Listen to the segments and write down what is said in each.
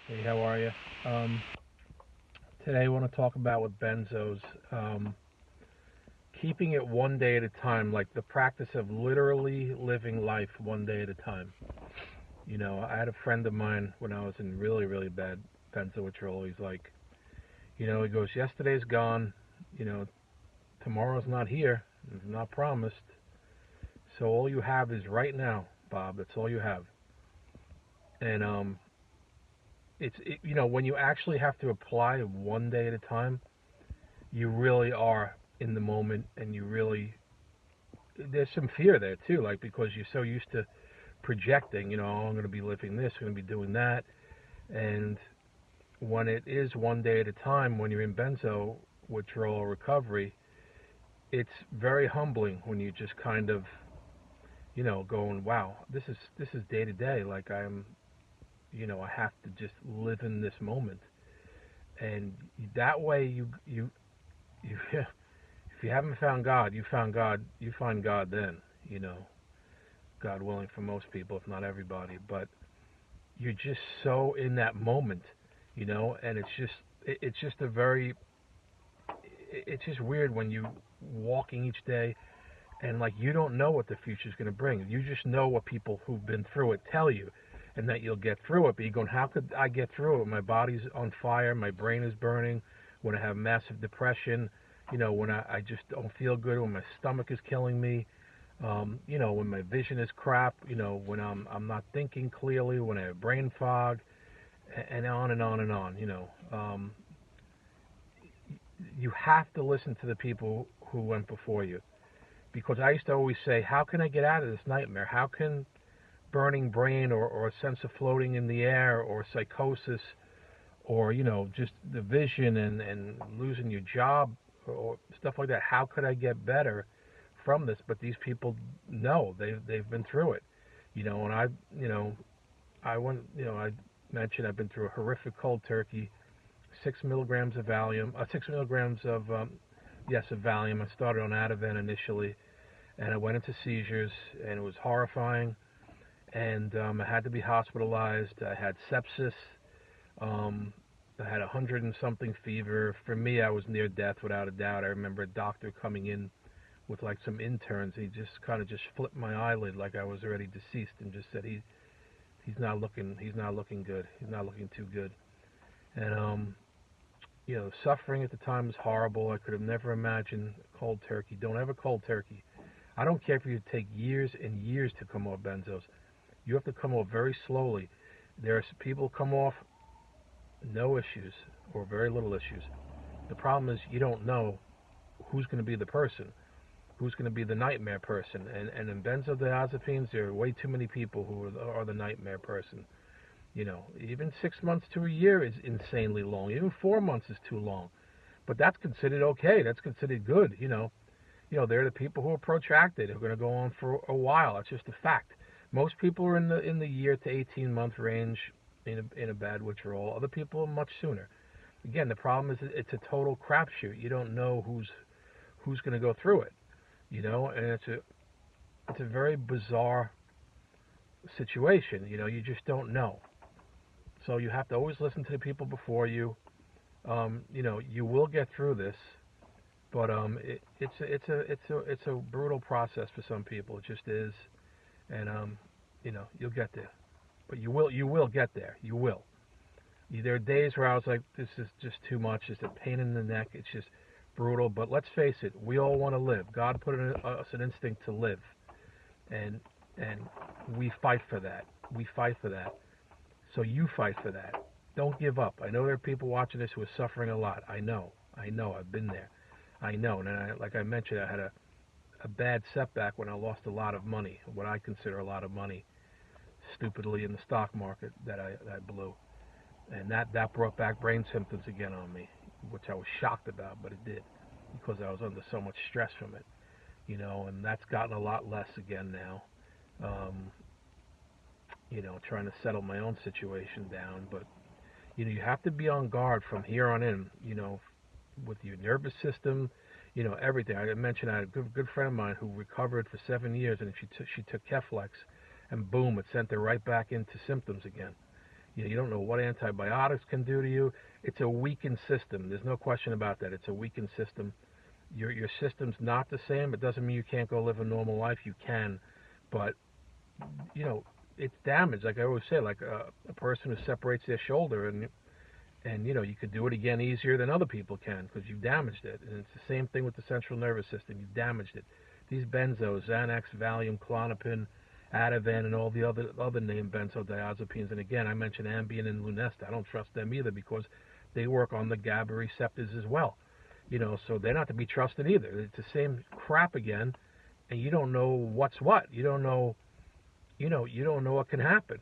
Hey, how are you? Um, Today I want to talk about with benzos, um, keeping it one day at a time, like the practice of literally living life one day at a time. I had a friend of mine when I was in really, really bad benzo withdrawal. He's like, he goes, yesterday's gone, you know, tomorrow's not here, it's not promised. So all you have is right now, Bob. That's all you have. And when you actually have to apply one day at a time, you really are in the moment, and you really there's some fear there too, like because you're so used to projecting, oh, I'm going to be living this, I'm going to be doing that, and when it is one day at a time, when you're in benzo withdrawal recovery, it's very humbling when you just kind of, going, wow, this is day to day, like I have to just live in this moment, and that way you if you haven't found God, you found God, you find God then, you know, God willing for most people, if not everybody. But you're just so in that moment, and it's just a very it's just weird when you walking each day and like you don't know what the future's going to bring. You just know what people who've been through it tell you, and that you'll get through it. But you're going, how could I get through it? My body's on fire, my brain is burning. When I have massive depression, when I just don't feel good, when my stomach is killing me, when my vision is crap, when I'm not thinking clearly, when I have brain fog, and on and on and on. You have to listen to the people who went before you, because I used to always say, how can I get out of this nightmare? How can burning brain, or a sense of floating in the air, or psychosis, or just the vision, and losing your job, or stuff like that, how could I get better from this? But these people know, they've been through it, and I went, I mentioned I've been through a horrific cold turkey, 6 milligrams of Valium, 6 milligrams of yes, of Valium. I started on Ativan initially, and I went into seizures, and it was horrifying, and I had to be hospitalized. I had sepsis. Um, I had 100 and something fever. For me, I was near death without a doubt. I remember a doctor coming in with like some interns. He just kind of just flipped my eyelid like I was already deceased, and just said he's not looking good. He's not looking too good. And suffering at the time was horrible. I could have never imagined cold turkey. Don't ever cold turkey. I don't care if you take years and years to come off benzos. You have to come off very slowly. There's people come off no issues or very little issues. The problem is you don't know who's going to be the person, who's going to be the nightmare person. And in benzodiazepines, there are way too many people who are the nightmare person. Even 6 months to a year is insanely long. Even 4 months is too long. But that's considered okay. That's considered good. They're the people who are protracted, who are going to go on for a while. That's just a fact. Most people are in the year to 18-month range in a bad withdrawal. Other people are much sooner. Again, the problem is it's a total crapshoot. You don't know who's going to go through it. And it's a very bizarre situation. You just don't know. So you have to always listen to the people before you. You will get through this, but it's a brutal process for some people. It just is, and you'll get there. But you will get there. You will. There are days where I was like, this is just too much. It's a pain in the neck. It's just brutal. But let's face it, we all want to live. God put in us an instinct to live, and and we fight for that. We fight for that. So you fight for that. Don't give up. I know there are people watching this who are suffering a lot. I know. I know. I've been there. I know. And like I mentioned, I had a bad setback when I lost a lot of money, what I consider a lot of money, stupidly in the stock market that I blew. And that brought back brain symptoms again on me, which I was shocked about, but it did, because I was under so much stress from it, and that's gotten a lot less again now. Um, Trying to settle my own situation down, but you have to be on guard from here on in, with your nervous system, everything. I mentioned I had a good friend of mine who recovered for 7 years, and she took Keflex, and boom, it sent her right back into symptoms again. You don't know what antibiotics can do to you. It's a weakened system. There's no question about that. It's a weakened system. Your system's not the same. It doesn't mean you can't go live a normal life. You can, but you know it's damaged. Like I always say, like a person who separates their shoulder, and you know you could do it again easier than other people can because you've damaged it. And it's the same thing with the central nervous system. You've damaged it. These benzos, Xanax, Valium, Klonopin, Ativan, and all the other named benzodiazepines. And again, I mentioned Ambien and Lunesta. I don't trust them either because they work on the GABA receptors as well. You know, so they're not to be trusted either. It's the same crap again, and you don't know what's what. You don't know what can happen.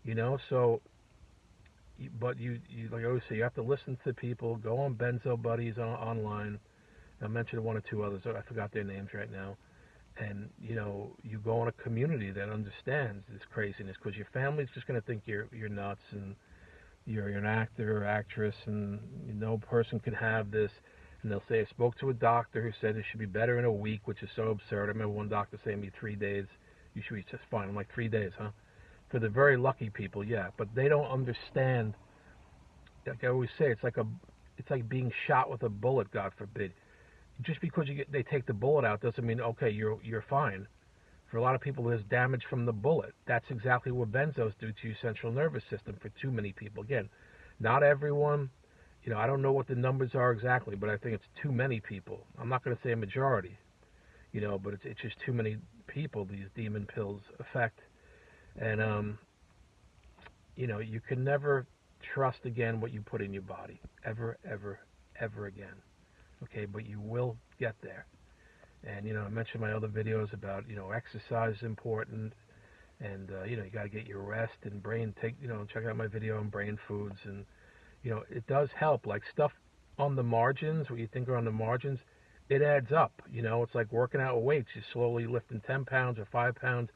You know, so, but you like I always say, you have to listen to people. Go on Benzo Buddies online. I mentioned one or two others. I forgot their names right now. And you know, you go in a community that understands this craziness because your family's just going to think you're nuts and you're an actor or actress, and no person can have this. And they'll say, I spoke to a doctor who said it should be better in a week, which is so absurd. I remember one doctor saying to me 3 days, you should be just fine. I'm like, 3 days, huh? For the very lucky people, yeah. But they don't understand. Like I always say, it's like being shot with a bullet, God forbid. Just because they take the bullet out doesn't mean, okay, you're fine. For a lot of people, there's damage from the bullet. That's exactly what benzos do to your central nervous system for too many people. Again, not everyone. You know, I don't know what the numbers are exactly, but I think it's too many people. I'm not going to say a majority, you know, but it's just too many people these demon pills affect. And, you know, you can never trust again what you put in your body. Ever, ever, ever again. Okay, but you will get there. And, you know, I mentioned my other videos about, you know, exercise is important. And, you know, you got to get your rest and check out my video on brain foods. And, you know, it does help. Like stuff on the margins, what you think are on the margins, it adds up. You know, it's like working out with weights. You're slowly lifting 10 pounds or 5 pounds.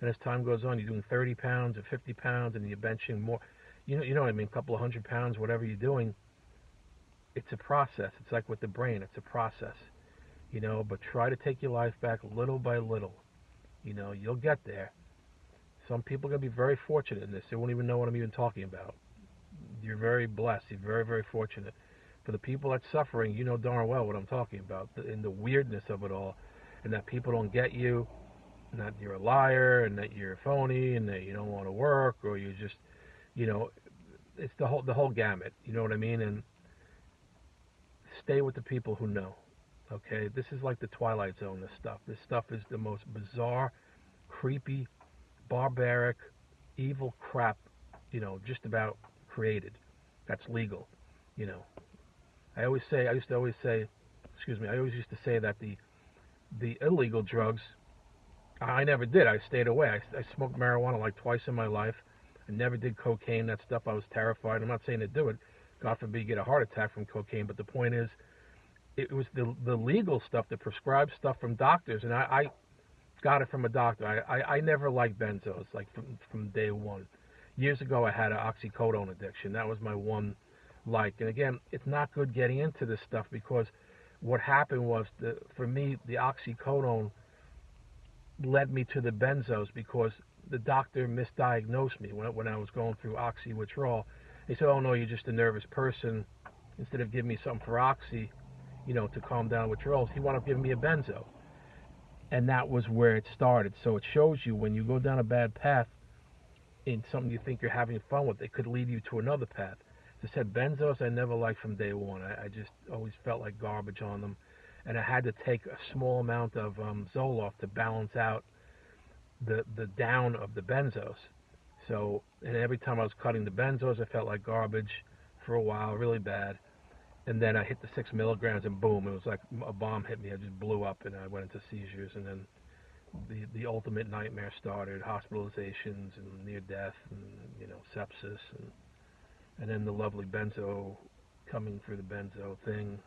And as time goes on, you're doing 30 pounds or 50 pounds, and you're benching more. You know what I mean? A couple of 100 pounds, whatever you're doing. It's a process. It's like with the brain. It's a process. You know, but try to take your life back little by little. You know, you'll get there. Some people are going to be very fortunate in this. They won't even know what I'm even talking about. You're very blessed. You're very, very fortunate. For the people that's suffering, you know darn well what I'm talking about, and the weirdness of it all, and that people don't get you, and that you're a liar, and that you're phony, and that you don't want to work, or you just, you know, it's the whole gamut. You know what I mean? And stay with the people who know. Okay, this is like the Twilight Zone. This stuff is the most bizarre, creepy, barbaric, evil crap, you know, just about created. That's legal, you know. I always used to say that the illegal drugs, I never did. I stayed away. I smoked marijuana like twice in my life. I never did cocaine, that stuff. I was terrified. I'm not saying to do it. God forbid you get a heart attack from cocaine, but the point is, it was the legal stuff, the prescribed stuff from doctors, and I got it from a doctor. I never liked benzos, like from day one. Years ago, I had an oxycodone addiction. That was my one like. And again, it's not good getting into this stuff because what happened was, for me, the oxycodone led me to the benzos because the doctor misdiagnosed me when I was going through oxy withdrawal. He said, oh, no, you're just a nervous person. Instead of giving me something for oxy, you know, to calm down withdrawals, he wound up giving me a benzo. And that was where it started. So it shows you when you go down a bad path in something you think you're having fun with, it could lead you to another path. As I said, benzos I never liked from day one. I just always felt like garbage on them. And I had to take a small amount of Zoloft to balance out the down of the benzos. So, and every time I was cutting the benzos, I felt like garbage for a while, really bad. And then I hit the 6 milligrams, and boom, it was like a bomb hit me. I just blew up, and I went into seizures, and then the ultimate nightmare started: hospitalizations and near death, and you know, sepsis, and then the lovely benzo coming through the benzo thing.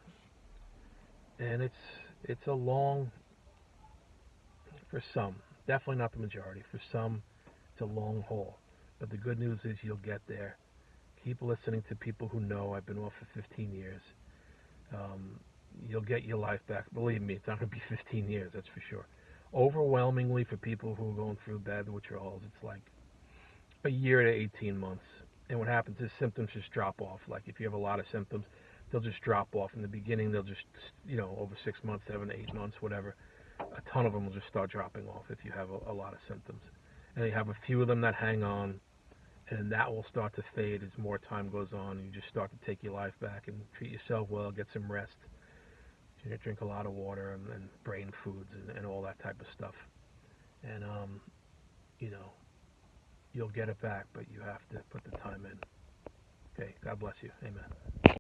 And it's a long, for some, definitely not the majority. For some, it's a long haul. But the good news is you'll get there. Keep listening to people who know. I've been off for 15 years. You'll get your life back. Believe me, it's not going to be 15 years, that's for sure. Overwhelmingly, for people who are going through bad withdrawals, it's like a year to 18 months. And what happens is symptoms just drop off. Like if you have a lot of symptoms, they'll just drop off. In the beginning, they'll just, over 6 months, 7 to 8 months, whatever, a ton of them will just start dropping off if you have a lot of symptoms. And you have a few of them that hang on, and that will start to fade as more time goes on. And you just start to take your life back and treat yourself well, get some rest, drink a lot of water and brain foods and all that type of stuff. And, you'll get it back, but you have to put the time in. Okay, God bless you. Amen.